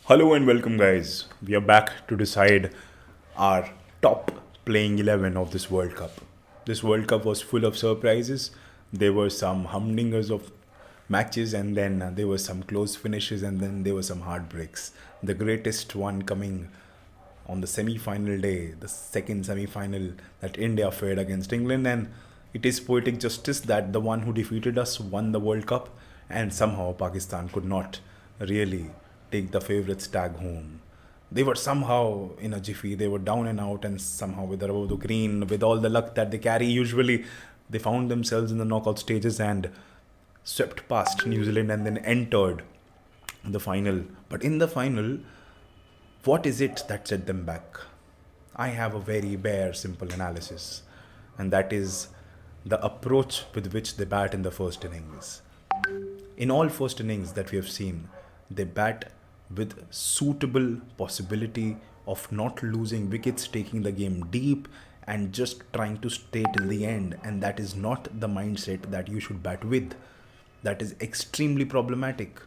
Hello and welcome, guys. We are back to decide our top playing 11 of this World Cup. This World Cup was full of surprises. There were some humdingers of matches, and then there were some close finishes, and then there were some heartbreaks. The greatest one coming on the semi-final day, the second semi-final that India fared against England, and it is poetic justice that the one who defeated us won the World Cup, and somehow Pakistan could not really take the favourites tag home. They were somehow in a jiffy, they were down and out, and somehow with the rub of the green, with all the luck that they carry, usually they found themselves in the knockout stages and swept past New Zealand and then entered the final. But in the final, what is it that set them back? I have a very bare, simple analysis, and that is the approach with which they bat in the first innings. In all first innings that we have seen, they bat with suitable possibility of not losing wickets, taking the game deep, and just trying to stay till the end. And that is not the mindset that you should bat with. That is extremely problematic.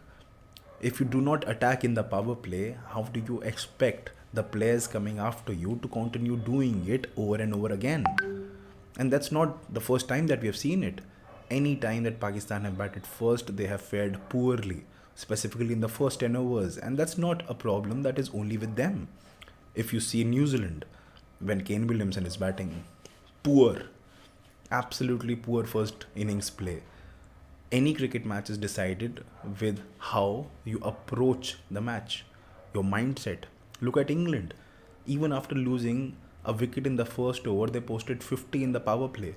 If you do not attack in the power play, how do you expect the players coming after you to continue doing it over and over again? And that's not the first time that we have seen it. Any time that Pakistan have batted first, they have fared poorly, specifically in the first 10 overs. And that's not a problem that is only with them. If you see New Zealand, when Kane Williamson is batting, poor, absolutely poor first innings play. Any cricket match is decided with how you approach the match, your mindset. Look at England. Even after losing a wicket in the first over, they posted 50 in the power play.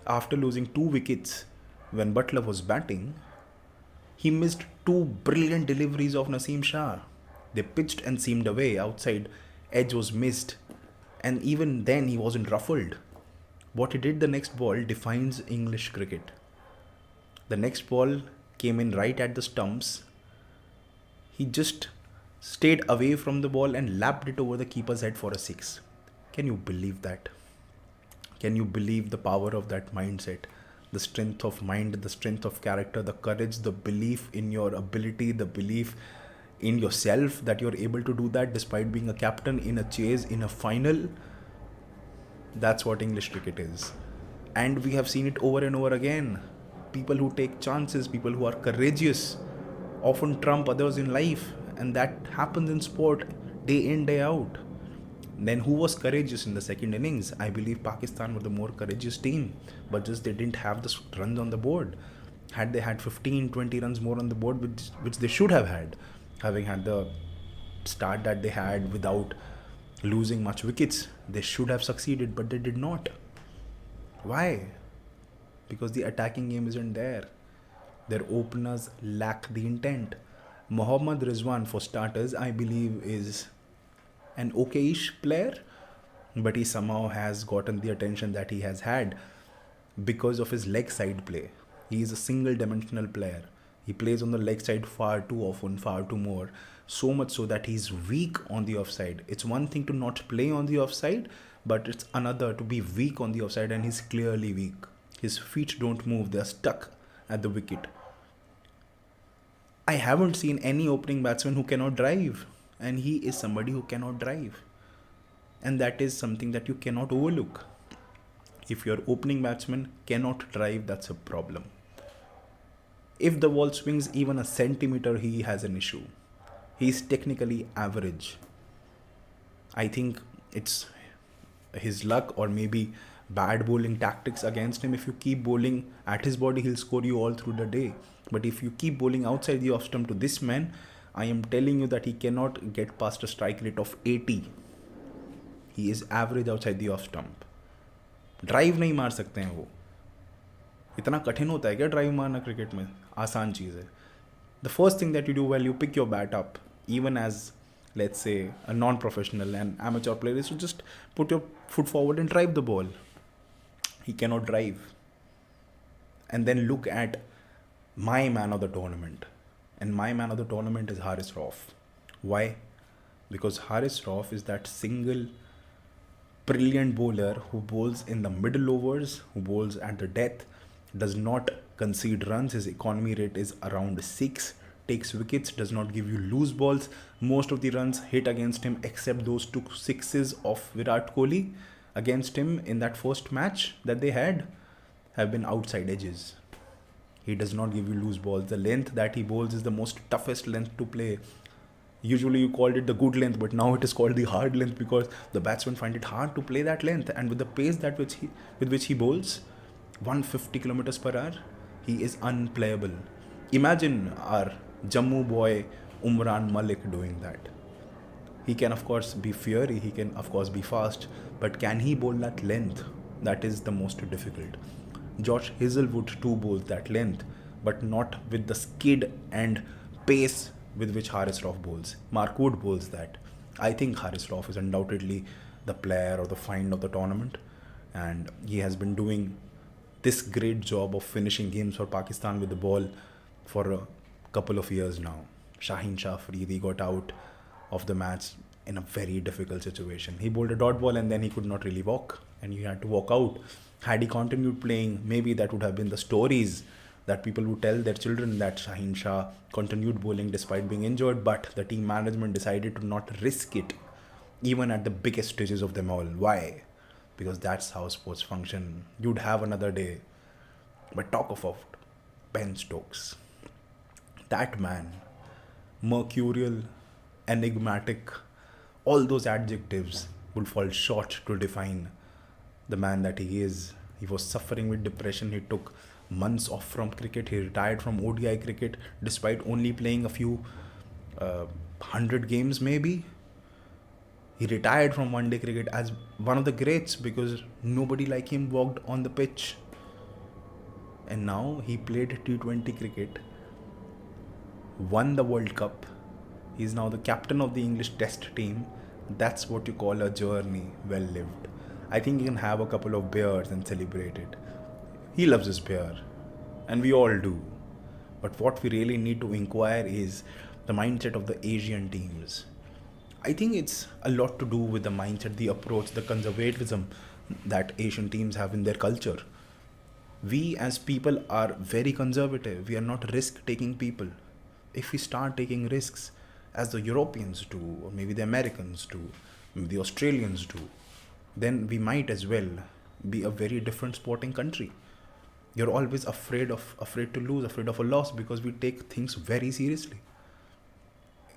After losing 2 wickets when Butler was batting, he missed 2 brilliant deliveries of Naseem Shah. They pitched and seamed away outside. Edge was missed. And even then, he wasn't ruffled. What he did the next ball defines English cricket. The next ball came in right at the stumps. He just stayed away from the ball and lapped it over the keeper's head for a six. Can you believe that? Can you believe the power of that mindset? The strength of mind, the strength of character, the courage, the belief in your ability, the belief in yourself that you're able to do that despite being a captain in a chase, in a final. That's what English cricket is. And we have seen it over and over again. People who take chances, people who are courageous, often trump others in life. And that happens in sport day in, day out. Then who was courageous in the second innings? I believe Pakistan were the more courageous team, but just they didn't have the runs on the board. Had they had 15, 20 runs more on the board, which they should have had, having had the start that they had without losing much wickets, they should have succeeded, but they did not. Why? Because the attacking game isn't there. Their openers lack the intent. Mohammad Rizwan, for starters, I believe is an okayish player, but he somehow has gotten the attention that he has had because of his leg side play. He is a single dimensional player. He plays on the leg side far too often, far too more. So much so that he's weak on the offside. It's one thing to not play on the offside, but it's another to be weak on the offside, and he's clearly weak. His feet don't move, they're stuck at the wicket. I haven't seen any opening batsman who cannot drive, and he is somebody who cannot drive. And that is something that you cannot overlook. If your opening batsman cannot drive, that's a problem. If the ball swings even a centimeter, he has an issue. He is technically average. I think it's his luck or maybe bad bowling tactics against him. If you keep bowling at his body, he'll score you all through the day. But if you keep bowling outside the off stump to this man, I am telling you that he cannot get past a strike rate of 80. He is average outside the off stump. Drive नहीं मार सकते हैं वो. इतना कठिन होता है क्या ड्राइव मारना क्रिकेट में? आसान चीज़ है. The first thing that you do while you pick your bat up, even as, let's say, a non-professional and amateur player, is to just put your foot forward and drive the ball. He cannot drive. And then look at my man of the tournament. And my man of the tournament is Haris Rauf. Why? Because Haris Rauf is that single brilliant bowler who bowls in the middle overs, who bowls at the death, does not concede runs. His economy rate is around 6. takes wickets, does not give you loose balls. Most of the runs hit against him, except those two sixes of Virat Kohli against him in that first match that they had, have been outside edges. He does not give you loose balls. The length that he bowls is the most toughest length to play. Usually you called it the good length, but now it is called the hard length because the batsmen find it hard to play that length. And with the pace with which he bowls, 150 kilometers per hour, he is unplayable. Imagine our Jammu boy Umran Malik doing that. He can of course be fiery, he can of course be fast, but can he bowl that length? That is the most difficult. Josh Hazelwood too bowls that length, but not with the skid and pace with which Haris Rauf bowls. Mark Wood bowls that. I think Haris Rauf is undoubtedly the player or the find of the tournament, and he has been doing this great job of finishing games for Pakistan with the ball for a couple of years now. Shaheen Shah Afridi got out of the match in a very difficult situation. He bowled a dot ball and then he could not really walk, and he had to walk out. Had he continued playing, maybe that would have been the stories that people would tell their children, that Shaheen Shah continued bowling despite being injured, but the team management decided to not risk it, even at the biggest stages of them all. Why? Because that's how sports function. You'd have another day. But talk about Ben Stokes. That man, mercurial, enigmatic, all those adjectives would fall short to define the man that he is. He was suffering with depression. He took months off from cricket. He retired from ODI cricket despite only playing a few 100 games maybe. He retired from one day cricket as one of the greats because nobody like him walked on the pitch. And now he played T20 cricket, won the World Cup. He is now the captain of the English Test team. That's what you call a journey well lived. I think you can have a couple of beers and celebrate it. He loves his beer, and we all do. But what we really need to inquire is the mindset of the Asian teams. I think it's a lot to do with the mindset, the approach, the conservatism that Asian teams have in their culture. We as people are very conservative. We are not risk-taking people. If we start taking risks, as the Europeans do, or maybe the Americans do, maybe the Australians do, then we might as well be a very different sporting country. You're always afraid to lose, afraid of a loss, because we take things very seriously.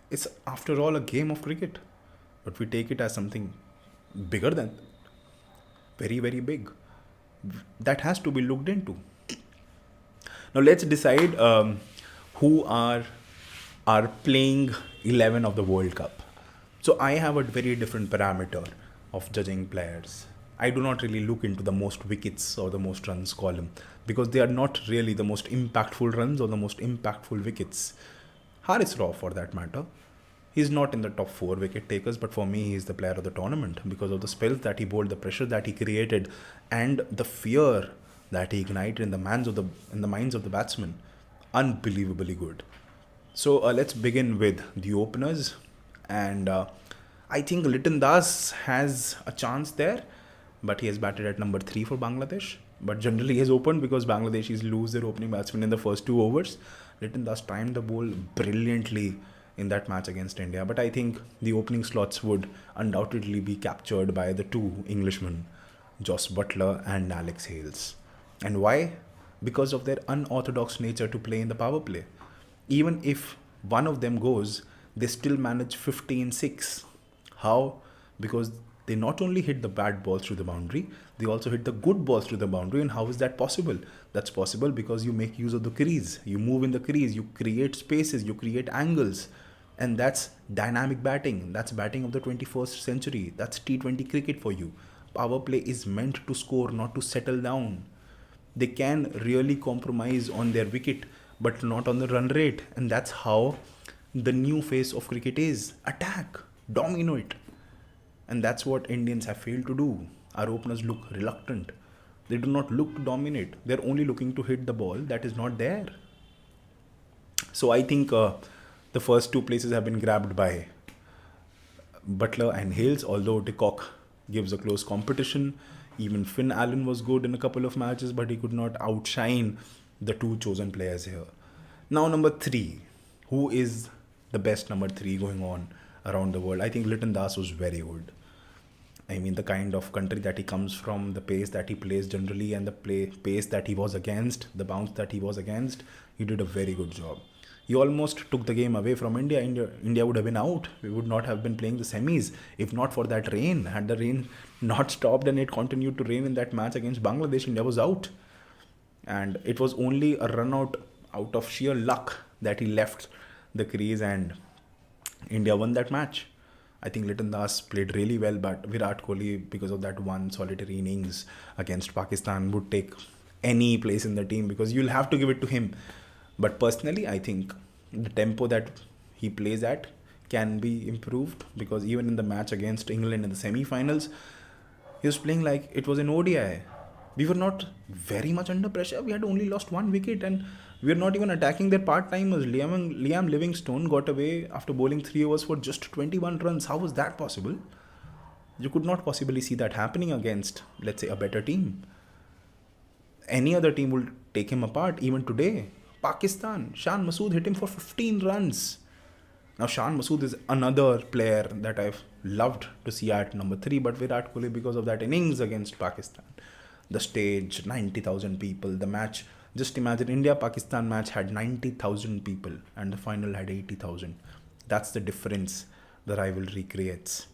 It's after all a game of cricket, but we take it as something bigger than very, very big. That has to be looked into. Now let's decide who are playing 11 of the World Cup. So I have a very different parameter of judging players. I do not really look into the most wickets or the most runs column, because they are not really the most impactful runs or the most impactful wickets. Haris Rauf, for that matter, he's not in the top 4 wicket takers, but for me, he's the player of the tournament because of the spells that he bowled, the pressure that he created, and the fear that he ignited in the minds of the batsmen. Unbelievably good. So let's begin with the openers, and I think Liton Das has a chance there, but he has batted at number 3 for Bangladesh. But generally he has opened because Bangladeshis lose their opening batsman in the first 2 overs. Liton Das timed the ball brilliantly in that match against India, but I think the opening slots would undoubtedly be captured by the 2 Englishmen, Joss Buttler and Alex Hales. And why? Because of their unorthodox nature to play in the power play. Even if one of them goes, they still manage 15-6. How? Because they not only hit the bad balls through the boundary, they also hit the good balls through the boundary. And how is that possible? That's possible because you make use of the crease. You move in the crease, you create spaces, you create angles. And that's dynamic batting. That's batting of the 21st century. That's T20 cricket for you. Power play is meant to score, not to settle down. They can really compromise on their wicket, but not on the run rate. And that's how the new face of cricket is. Attack, dominate. And that's what Indians have failed to do. Our openers look reluctant. They do not look to dominate. They're only looking to hit the ball that is not there. So I think the first 2 places have been grabbed by Buttler and Hales, although de Kock gives a close competition. Even Finn Allen was good in a couple of matches, but he could not outshine the 2 chosen players here. Now number 3. who is the best number three going on around the world? I think Liton Das was very good. I mean, the kind of country that he comes from, the pace that he plays generally, and the pace that he was against, the bounce that he was against, he did a very good job. He almost took the game away from India. India would have been out. We would not have been playing the semis if not for that rain. Had the rain not stopped and it continued to rain in that match against Bangladesh, India was out. And it was only a run out of sheer luck that he left the crease and India won that match. I think Liton Das played really well, but Virat Kohli, because of that one solitary innings against Pakistan, would take any place in the team because you'll have to give it to him. But personally, I think the tempo that he plays at can be improved because even in the match against England in the semi-finals, he was playing like it was an ODI. We were not very much under pressure. We had only lost one wicket and we were not even attacking their part-timers. Liam Livingstone got away after bowling 3 overs for just 21 runs. How was that possible? You could not possibly see that happening against, let's say, a better team. Any other team will take him apart. Even today, Pakistan, Shan Masood hit him for 15 runs. Now, Shan Masood is another player that I've loved to see at number 3, but Virat Kohli, because of that innings against Pakistan, the stage, 90,000 people, the match. Just imagine India-Pakistan match had 90,000 people and the final had 80,000. That's the difference the rivalry creates.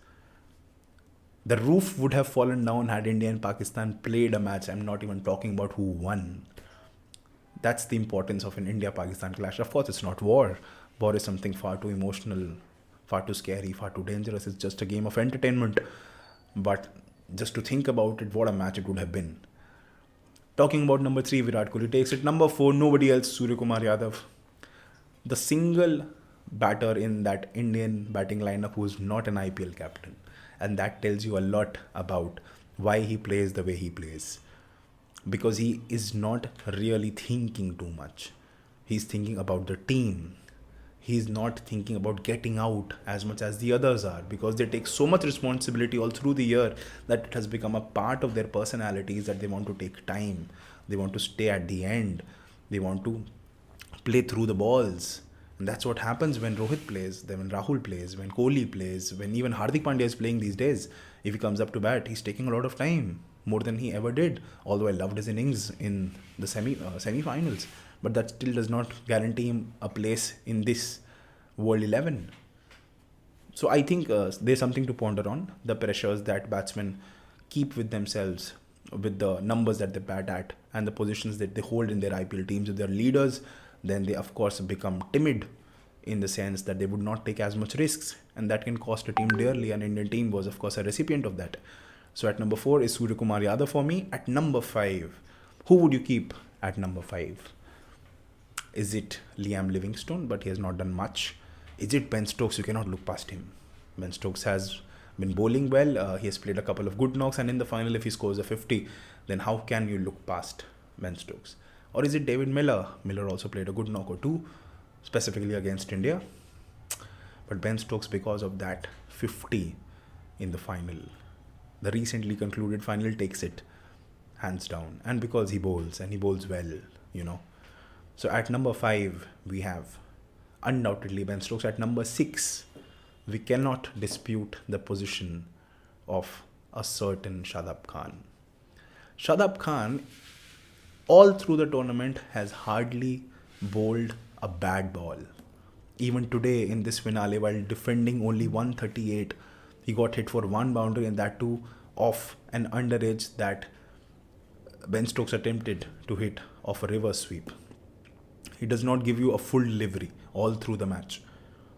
The roof would have fallen down had India and Pakistan played a match. I'm not even talking about who won. That's the importance of an India-Pakistan clash. Of course, it's not war. War is something far too emotional, far too scary, far too dangerous. It's just a game of entertainment. But just to think about it, what a match it would have been. Talking about number 3, Virat Kohli takes it. Number 4, nobody else, Suryakumar Yadav. The single batter in that Indian batting lineup who is not an IPL captain. And that tells you a lot about why he plays the way he plays. Because he is not really thinking too much. He's thinking about the team. He's not thinking about getting out as much as the others are because they take so much responsibility all through the year that it has become a part of their personalities that they want to take time. They want to stay at the end. They want to play through the balls. And that's what happens when Rohit plays, then when Rahul plays, when Kohli plays, when even Hardik Pandya is playing these days. If he comes up to bat, he's taking a lot of time, more than he ever did. Although I loved his innings in the semi-finals. But that still does not guarantee him a place in this World 11. So I think there's something to ponder on. The pressures that batsmen keep with themselves, with the numbers that they bat at, and the positions that they hold in their IPL teams. If they're leaders, then they of course become timid in the sense that they would not take as much risks. And that can cost a team dearly. And Indian team was of course a recipient of that. So at number 4 is Suryakumar Yadav for me. At number 5, who would you keep at number 5? Is it Liam Livingstone? But he has not done much. Is it Ben Stokes? You cannot look past him. Ben Stokes has been bowling well. He has played a couple of good knocks. And in the final, if he scores a 50, then how can you look past Ben Stokes? Or is it David Miller? Miller also played a good knock or two, specifically against India. But Ben Stokes, because of that 50 in the final, the recently concluded final, takes it hands down. And because he bowls, and he bowls well, So at number 5, we have undoubtedly Ben Stokes. At number 6, we cannot dispute the position of a certain Shadab Khan. Shadab Khan, all through the tournament, has hardly bowled a bad ball. Even today in this finale, while defending only 138, he got hit for one boundary, and that too off an underage that Ben Stokes attempted to hit off a reverse sweep. He does not give you a full delivery all through the match.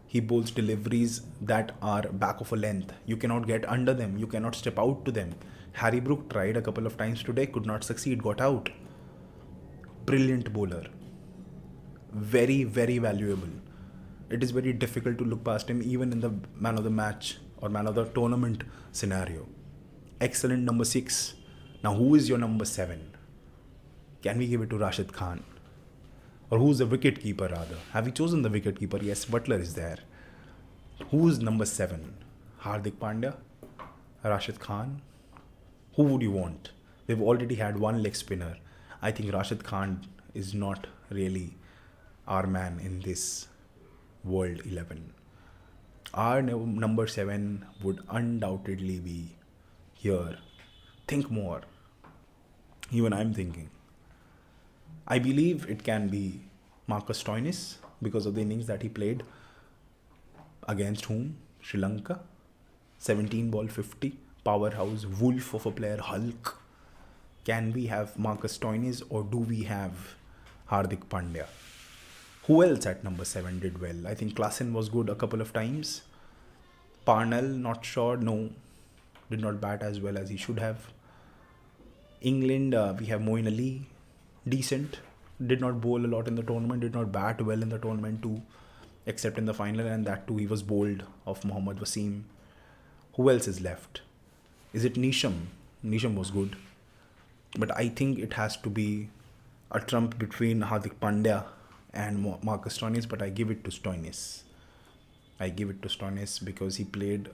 He bowls deliveries that are back of a length. You cannot get under them. You cannot step out to them. Harry Brook tried a couple of times today, could not succeed, got out. Brilliant bowler. Very, very valuable. It is very difficult to look past him even in the man of the match or man of the tournament scenario. Excellent number 6. Now who is your number 7? Can we give it to Rashid Khan? Or who's the wicket keeper rather? Have we chosen the wicket keeper? Yes, Butler is there. Who's number 7? Hardik Pandya? Rashid Khan? Who would you want? We've already had one leg spinner. I think Rashid Khan is not really our man in this World 11. Our number 7 would undoubtedly be here. Think more. Even I'm thinking. I believe it can be Marcus Stoinis because of the innings that he played against whom? Sri Lanka. 17 ball 50. Powerhouse, wolf of a player, Hulk. Can we have Marcus Stoinis or do we have Hardik Pandya? Who else at number 7 did well? I think Klassen was good a couple of times. Parnell, not sure. No, did not bat as well as he should have. England, we have Moeen Ali, decent. Did not bowl a lot in the tournament, did not bat well in the tournament too, except in the final, and that too he was bowled of Mohammad Wasim. Who else is left? Is it Nisham? Nisham was good. But I think it has to be a trump between Hardik Pandya and Marcus Stoinis, but I give it to Stoinis. I give it to Stoinis because he played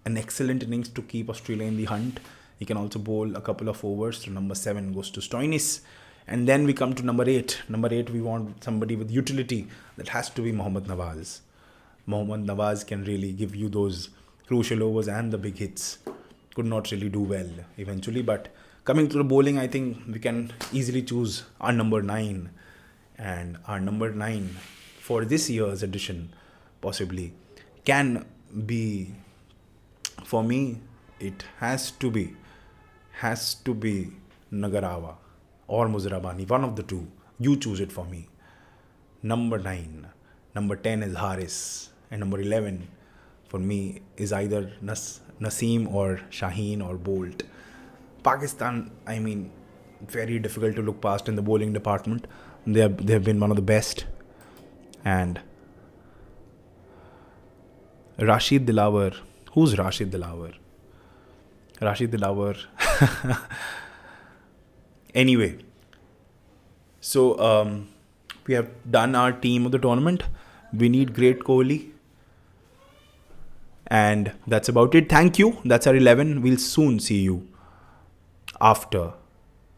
an excellent innings to keep Australia in the hunt. He can also bowl a couple of overs. So number 7 goes to Stoinis. And then we come to number 8. Number 8, we want somebody with utility. That has to be Mohammad Nawaz. Mohammad Nawaz can really give you those crucial overs and the big hits. Could not really do well eventually. But coming to the bowling, I think we can easily choose our number 9. And our number 9 for this year's edition, possibly, can be, for me, it has to be Nagarawa or Muzrabani, one of the two. You choose it for me. Number 9. Number 10 is Haris. And number 11 for me is either Naseem or Shaheen or Bolt. Pakistan, I mean, very difficult to look past in the bowling department. They have been one of the best. And Rashid Dilawar. Who's Rashid Dilawar? Rashid Dilawar. Anyway, so we have done our team of the tournament. We need great Kohli. And that's about it. Thank you. That's our 11. We'll soon see you after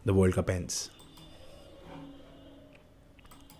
the World Cup ends.